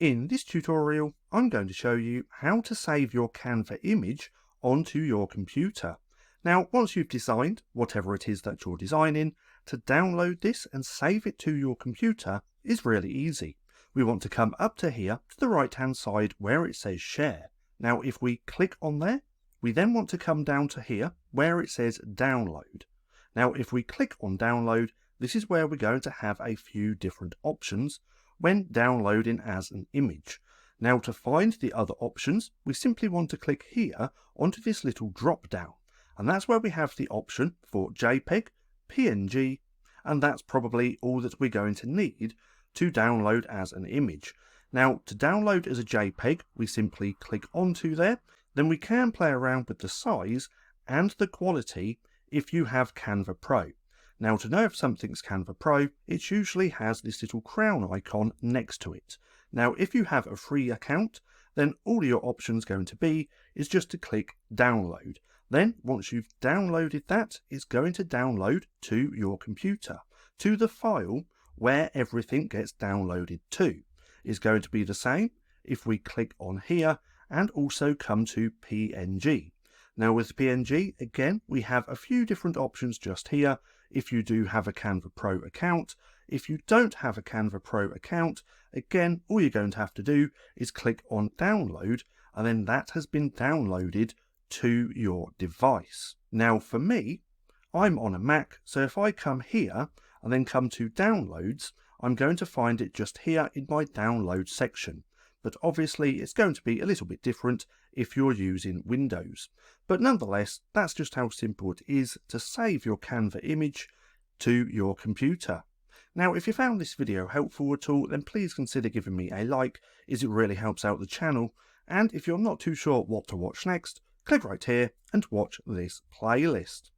In this tutorial, I'm going to show you how to save your Canva image onto your computer. Now, once you've designed whatever it is that you're designing, to download this and save it to your computer is really easy. We want to come up to here to the right hand side where it says share. Now, if we click on there, we then want to come down to here where it says download. Now, if we click on download, this is where we're going to have a few different options when downloading as an image. Now, to find the other options, we simply want to click here onto this little drop down, and that's where we have the option for JPEG, PNG, and that's probably all that we're going to need to download as an image. Now, to download as a JPEG, we simply click onto there, then we can play around with the size and the quality if you have Canva Pro. Now, to know if something's Canva Pro, it usually has this little crown icon next to it. Now, if you have a free account, then all your options going to be is just to click download. Then, once you've downloaded that, it's going to download to your computer, to the file where everything gets downloaded to. It's going to be the same if we click on here and also come to PNG. Now, with PNG, again, we have a few different options just here. If you do have a Canva Pro account, if you don't have a Canva Pro account, again, all you're going to have to do is click on download, and then that has been downloaded to your device. Now, for me, I'm on a Mac, so if I come here and then come to downloads, I'm going to find it just here in my download section. But obviously it's going to be a little bit different if you're using Windows. But nonetheless, that's just how simple it is to save your Canva image to your computer. Now, if you found this video helpful at all, then please consider giving me a like, as it really helps out the channel. And if you're not too sure what to watch next, click right here and watch this playlist.